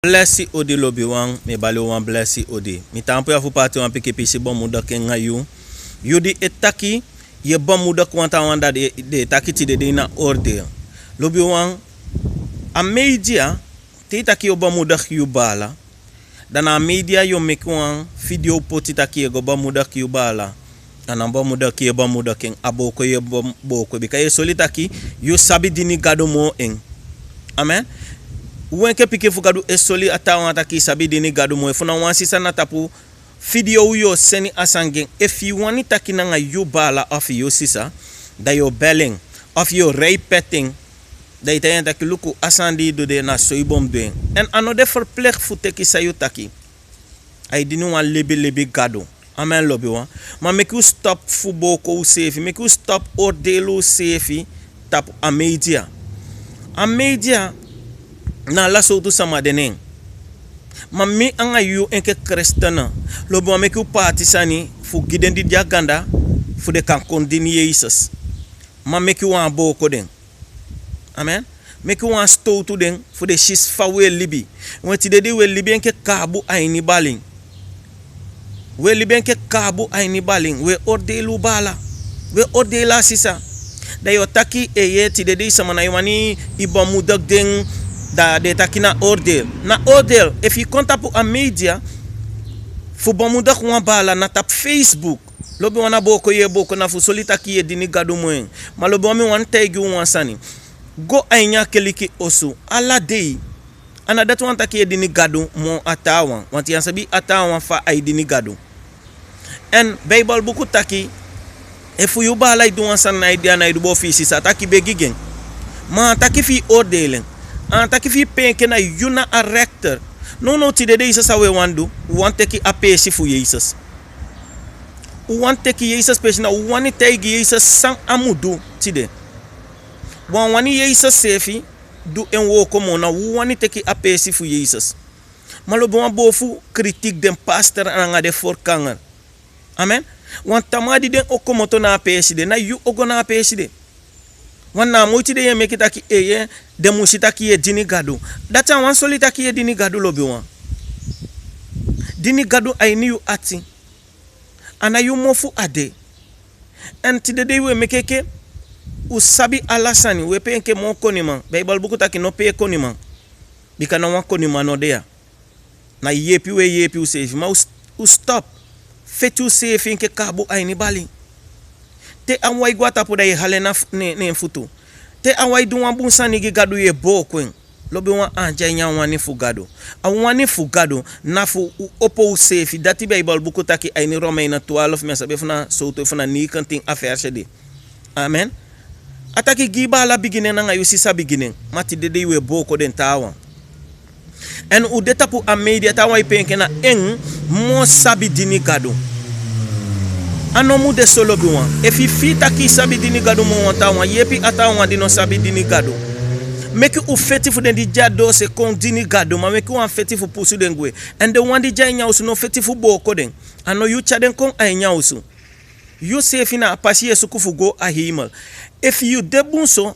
Blessi odi lobi wan me bali wan blessi odi. Mi tampo ya fu pati wan piki pisi bon muda ken ngayu. Yudi etaki ye bon muda kwanta wanda de taki ti de na orde. Lobi wan a media te taki yo bon muda yu bala. Dan a media yo make wan video poti taki ye go bon muda yu bala. Dan bon muda ki ye bon muda ken aboko ye bon boko. Bika ye solitaki yo sabi dini gado mo en. Amen. Wenke pike fukadu esoli atawa ataki sabi dini gadu mo efuna wansi sana tapu video yo seni asangeng if you want itaki nanga you bala of yo sisa da yo belling of yo repeting da itayen taki luku asandi do de na soibom doing and another for plek futeki sayo taki ay dinu wan lebi gadu amen lobi wan ma make you stop football ko safe make you stop ordelo safe tap a media na la so tu sama deneng mami anga yu enke kristana lobo ameku parti sani fu gidendi jaganda fu de kan kondini Jesus mameku wan boko den amen meku wan sto tu den fu de shis fawe libi wati de we libi enke kabu aini baling we libi enke kabu aini baling we ordelu bala we ordela sisa da yo taki eye ti de sama na ywani ibamudak den da de takina ordel na ordel if you contact a media fu bamuda kwa bala na tap Facebook lobe wana boko ye boko na fu solita ki ye dini gado moen ma lobe wami wan tegi wan sani go ainya keliki osu ala dei ana datu wan taki ye dini gado mo atawa wanti yansabi atawa fa ay dini gado en bible buku taki if you bala idu wan san na idea na idu bo fi sisa taki begigen ma taki fi ordelen antaki fi penke na yuna a rector no ti de Jesus awe wandu want teki a pesi fu Jesus want teki Jesus pesi na wani tegi Jesus sang amudu ti de wani Jesus sefi du en wo komo na wani teki a pesi fu Jesus malobo wan bofu critique den pastor anga de forkanger amen wan tamadi den okomoto na pesi de na yu ogona pesi de wana moiti de yeme kitaki eye de musitaki ye dini gadu data wan solitaki ye dini gadu lobi wan dini gadu aini yu ati ana yu mofu ade en ti de we mekeke usabi alasani we penke mo konima bible buku taki no pe konima bika na wan konima no dea na yepi we yepi u safe ma u stop fetu safe inke kabu aini bali te anwai gwata po da ye hale na ne futu te anwai du wan bunsani gi gadu ye bokwen lobe wan anja nya wan ni fugado awani fugado na fu opo safe dati bible buku taki aini Romeina 12 mesa be funa soto funa ni kanting affaire de amen ataki gi bala beginning na ngayu sisa beginning mati de we boko den tawa en u detapu a media tawa ipenke na en mo sabi dini gado anomu de solo biwan if you fit taki sabi dini gado mo wanta wan yepi ata wan dino sabi dini gado make u feti fu den di jado se kon dini gado ma make u feti fu pusu den gwe and the one di jay nyausu no feti fu boko den ano yu chaden kon ay nyausu you safe na pasi yesu ku fu go a himal if you debunso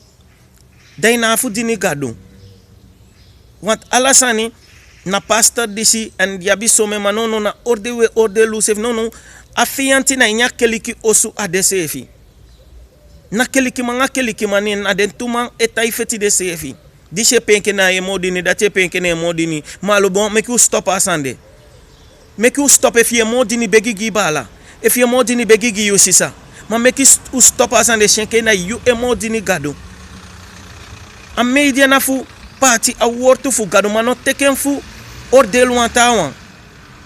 dai na fu dini gado want alasani na pastor disi and yabi so me manono na orde lu safe no afianti na inya keliki osu adesefi na keliki manga keliki manin adentuma etai feti de sefi dishe penke na ye modini date penke na modini malo bon make you stop asande make you stop if ye modini begigi bala if ye modini begigi you sisa ma make you stop asande shenke na you e modini gado a media na fu party award fu gado ma no teken fu ordel wantawan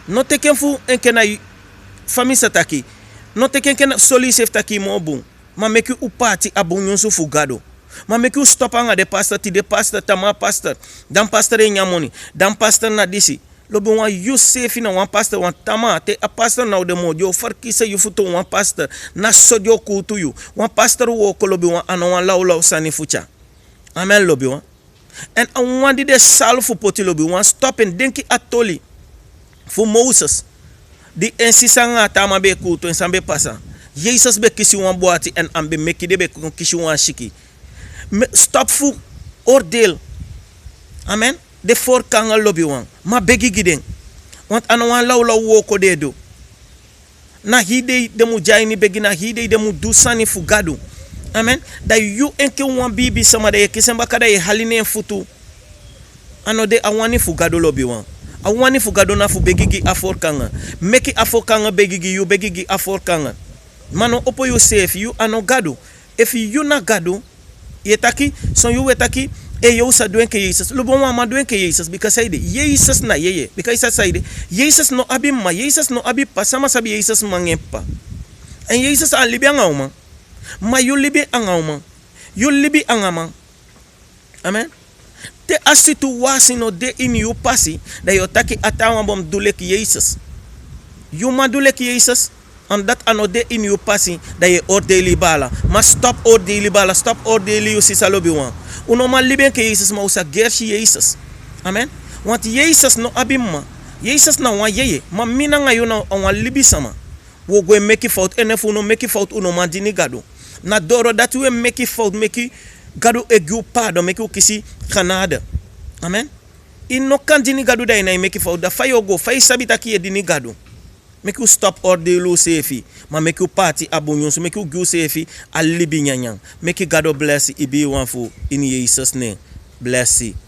no teken fu enke na famille sataki no teken ken soli sef taki mo bon ma make you party abunyon su fugado ma make you stop anga de pastor ti de pastor tama pastor dan pastor e nyamoni dan pastor na disi lobo wan you safe na wan pastor wan tama te a pastor na de mojo farki se you futo wan pastor na sojo kutu you wan pastor wo ko lobo wan ano wan law sani fucha amen lobo wan en an wan di de salfu poti lobo wan stop en denki atoli fu Moses di ensisanga tama be kuto en sambe pasa Jesus be kisi wan boati en ambe meki de be kisi wan shiki stop fu ordel amen de for kanga lobby wan ma begi giden want ano wan law wo ko de do na hide de mu jay ni begi na hide de mu du sani fu gadu amen da you enke wan bibi sama de kisemba kada e haline futu ano de awani fu gadu lobby wan awani fu gadu na fu begigi afor kanga meki afor kanga begigi you begigi afor kanga mano opo you safe you ano gadu if you na gadu yetaki so you wetaki e yo sa doen ke Jesus lo bon ma doen ke Jesus because say Jesus na yeye because say Jesus no abi ma Jesus no abi pasama sabi Jesus mangepa en Jesus an libi angawma ma you libi angawma you libi angama amen te asitu wasi no de in you pasi da yo taki atawa bom dule ki Jesus you ma dule ki Jesus and that anode in you pasi da ye ordeli bala ma stop ordeli bala stop ordeli you si salobi wan uno ma liben ke Jesus ma usa gershi Jesus amen want Jesus no abimma Jesus na wan yeye ma mina nga yo na wan libi sama wo go make fault enef uno make fault uno ma dini gado na doro that we make fault make gado egu pardon make kisi Canada amen in no kan dini gado da ina make fault da fayo go fay sabita ki dini gado make you stop ordelo sefi ma make you party abunyon so make you go sefi alibi nyanyang make you God bless ibi one for in Jesus name bless you.